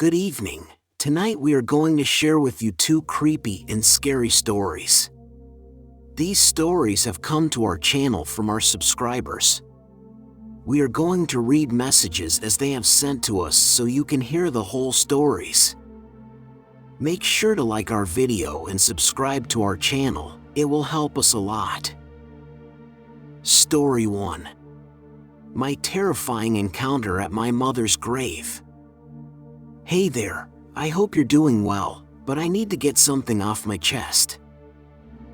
Good evening. Tonight we are going to share with you two creepy and scary stories. These stories have come to our channel from our subscribers. We are going to read messages as they have sent to us so you can hear the whole stories. Make sure to like our video and subscribe to our channel. It will help us a lot. Story 1. My terrifying encounter at my mother's grave. Hey there, I hope you're doing well, but I need to get something off my chest.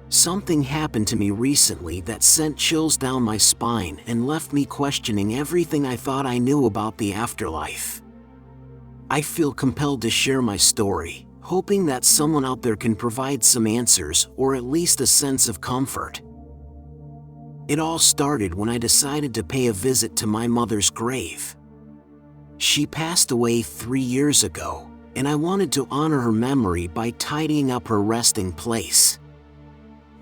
Something happened to me recently that sent chills down my spine and left me questioning everything I thought I knew about the afterlife. I feel compelled to share my story, hoping that someone out there can provide some answers or at least a sense of comfort. It all started when I decided to pay a visit to my mother's grave. She passed away 3 years ago, and I wanted to honor her memory by tidying up her resting place.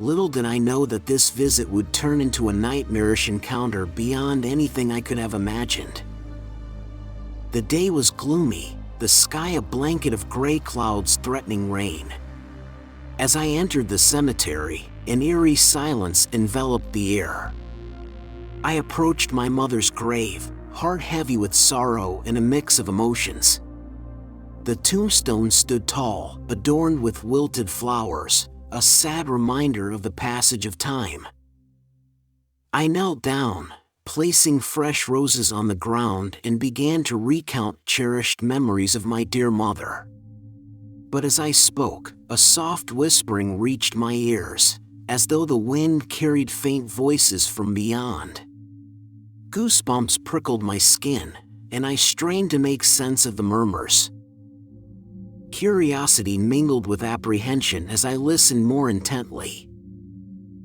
Little did I know that this visit would turn into a nightmarish encounter beyond anything I could have imagined. The day was gloomy, the sky a blanket of gray clouds threatening rain. As I entered the cemetery, an eerie silence enveloped the air. I approached my mother's grave, heart heavy with sorrow and a mix of emotions. The tombstone stood tall, adorned with wilted flowers, a sad reminder of the passage of time. I knelt down, placing fresh roses on the ground, and began to recount cherished memories of my dear mother. But as I spoke, a soft whispering reached my ears, as though the wind carried faint voices from beyond. Goosebumps prickled my skin, and I strained to make sense of the murmurs. Curiosity mingled with apprehension as I listened more intently.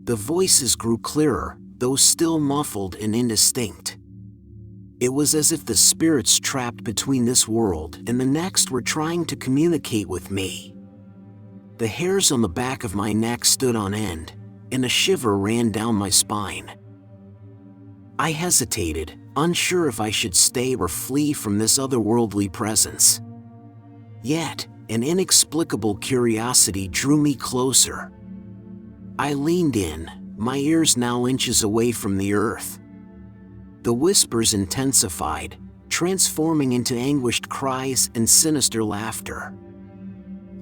The voices grew clearer, though still muffled and indistinct. It was as if the spirits trapped between this world and the next were trying to communicate with me. The hairs on the back of my neck stood on end, and a shiver ran down my spine. I hesitated, unsure if I should stay or flee from this otherworldly presence. Yet, an inexplicable curiosity drew me closer. I leaned in, my ears now inches away from the earth. The whispers intensified, transforming into anguished cries and sinister laughter.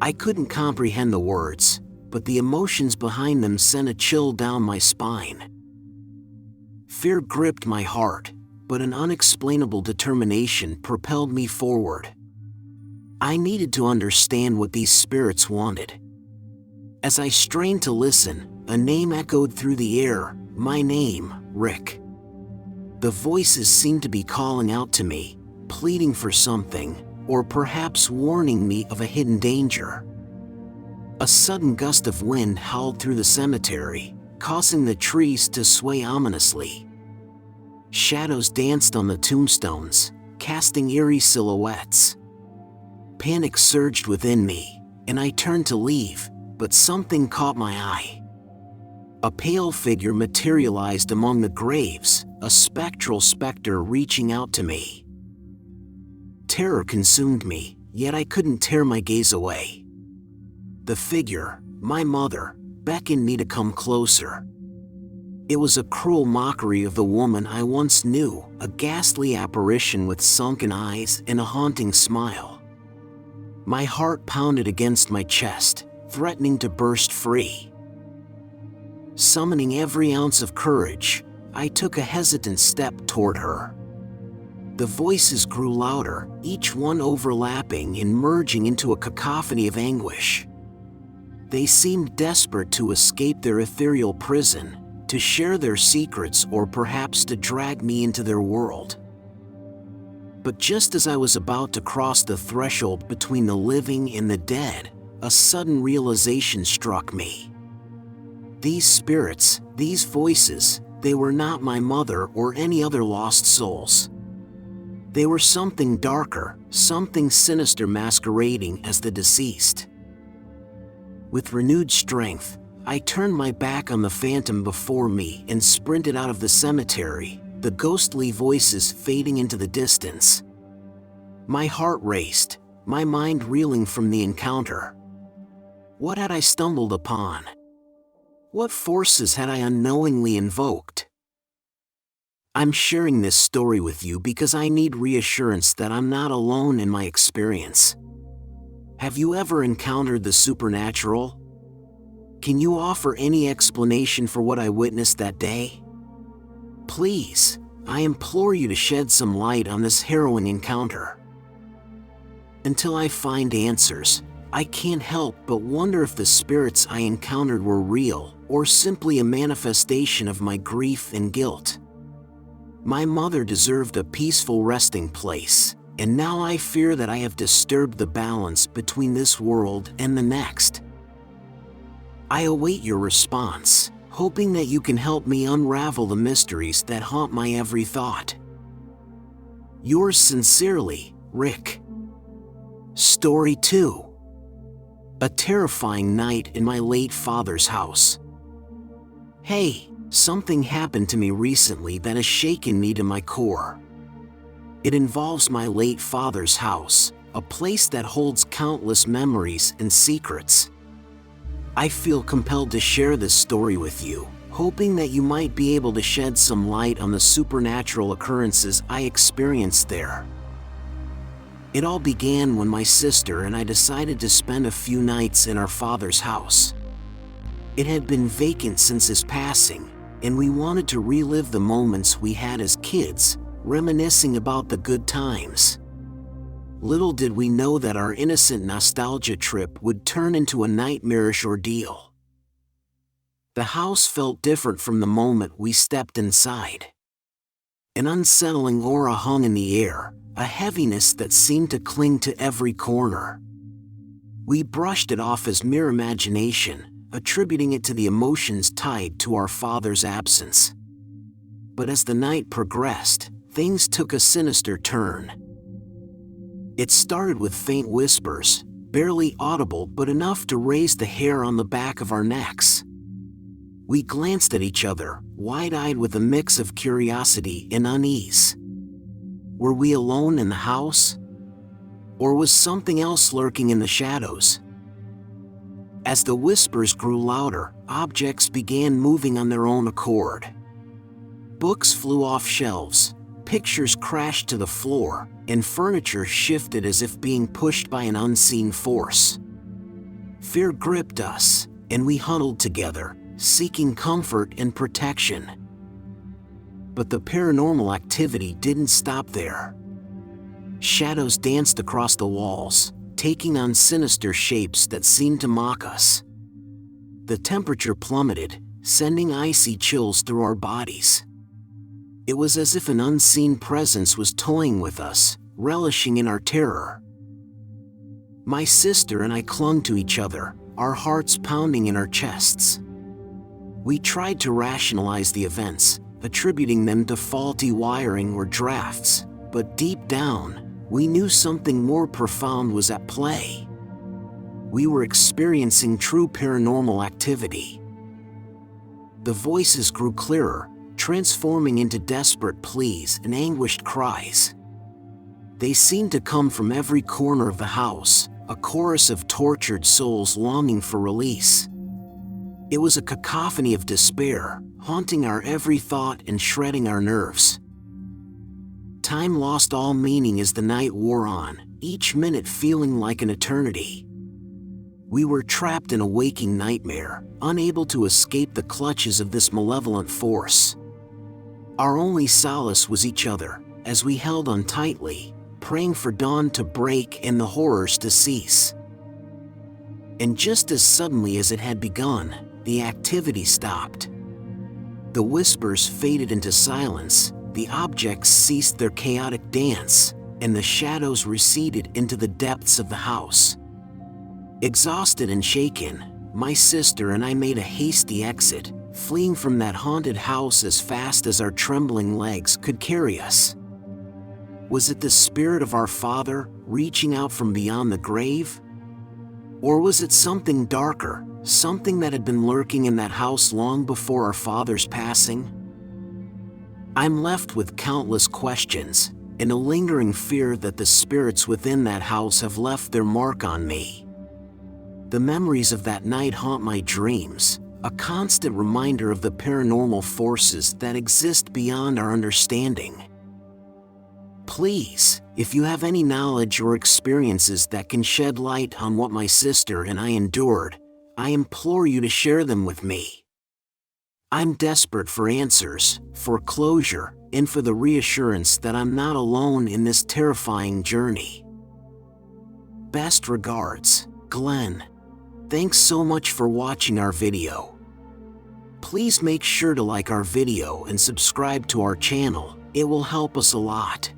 I couldn't comprehend the words, but the emotions behind them sent a chill down my spine. Fear gripped my heart, but an unexplainable determination propelled me forward. I needed to understand what these spirits wanted. As I strained to listen, a name echoed through the air, my name, Rick. The voices seemed to be calling out to me, pleading for something, or perhaps warning me of a hidden danger. A sudden gust of wind howled through the cemetery, causing the trees to sway ominously. Shadows danced on the tombstones, casting eerie silhouettes. Panic surged within me, and I turned to leave, but something caught my eye. A pale figure materialized among the graves, a spectral specter reaching out to me. Terror consumed me, yet I couldn't tear my gaze away. The figure, my mother, beckoned me to come closer. It was a cruel mockery of the woman I once knew, a ghastly apparition with sunken eyes and a haunting smile. My heart pounded against my chest, threatening to burst free. Summoning every ounce of courage, I took a hesitant step toward her. The voices grew louder, each one overlapping and merging into a cacophony of anguish. They seemed desperate to escape their ethereal prison, to share their secrets, or perhaps to drag me into their world. But just as I was about to cross the threshold between the living and the dead, a sudden realization struck me. These spirits, these voices, they were not my mother or any other lost souls. They were something darker, something sinister masquerading as the deceased. With renewed strength, I turned my back on the phantom before me and sprinted out of the cemetery, the ghostly voices fading into the distance. My heart raced, my mind reeling from the encounter. What had I stumbled upon? What forces had I unknowingly invoked? I'm sharing this story with you because I need reassurance that I'm not alone in my experience. Have you ever encountered the supernatural? Can you offer any explanation for what I witnessed that day? Please, I implore you to shed some light on this harrowing encounter. Until I find answers, I can't help but wonder if the spirits I encountered were real or simply a manifestation of my grief and guilt. My mother deserved a peaceful resting place, and now I fear that I have disturbed the balance between this world and the next. I await your response, hoping that you can help me unravel the mysteries that haunt my every thought. Yours sincerely, Rick. Story 2. A terrifying night in my late father's house. Hey, something happened to me recently that has shaken me to my core. It involves my late father's house, a place that holds countless memories and secrets. I feel compelled to share this story with you, hoping that you might be able to shed some light on the supernatural occurrences I experienced there. It all began when my sister and I decided to spend a few nights in our father's house. It had been vacant since his passing, and we wanted to relive the moments we had as kids, reminiscing about the good times. Little did we know that our innocent nostalgia trip would turn into a nightmarish ordeal. The house felt different from the moment we stepped inside. An unsettling aura hung in the air, a heaviness that seemed to cling to every corner. We brushed it off as mere imagination, attributing it to the emotions tied to our father's absence. But as the night progressed, things took a sinister turn. It started with faint whispers, barely audible but enough to raise the hair on the back of our necks. We glanced at each other, wide-eyed with a mix of curiosity and unease. Were we alone in the house? Or was something else lurking in the shadows? As the whispers grew louder, objects began moving on their own accord. Books flew off shelves, pictures crashed to the floor, and furniture shifted as if being pushed by an unseen force. Fear gripped us, and we huddled together, seeking comfort and protection. But the paranormal activity didn't stop there. Shadows danced across the walls, taking on sinister shapes that seemed to mock us. The temperature plummeted, sending icy chills through our bodies. It was as if an unseen presence was toying with us, relishing in our terror. My sister and I clung to each other, our hearts pounding in our chests. We tried to rationalize the events, attributing them to faulty wiring or drafts, but deep down, we knew something more profound was at play. We were experiencing true paranormal activity. The voices grew clearer, transforming into desperate pleas and anguished cries. They seemed to come from every corner of the house, a chorus of tortured souls longing for release. It was a cacophony of despair, haunting our every thought and shredding our nerves. Time lost all meaning as the night wore on, each minute feeling like an eternity. We were trapped in a waking nightmare, unable to escape the clutches of this malevolent force. Our only solace was each other, as we held on tightly, praying for dawn to break and the horrors to cease. And just as suddenly as it had begun, the activity stopped. The whispers faded into silence, the objects ceased their chaotic dance, and the shadows receded into the depths of the house. Exhausted and shaken, my sister and I made a hasty exit, fleeing from that haunted house as fast as our trembling legs could carry us. Was it the spirit of our father reaching out from beyond the grave? Or was it something darker, something that had been lurking in that house long before our father's passing? I'm left with countless questions, and a lingering fear that the spirits within that house have left their mark on me. The memories of that night haunt my dreams, a constant reminder of the paranormal forces that exist beyond our understanding. Please, if you have any knowledge or experiences that can shed light on what my sister and I endured, I implore you to share them with me. I'm desperate for answers, for closure, and for the reassurance that I'm not alone in this terrifying journey. Best regards, Glenn. Thanks so much for watching our video. Please make sure to like our video and subscribe to our channel. It will help us a lot.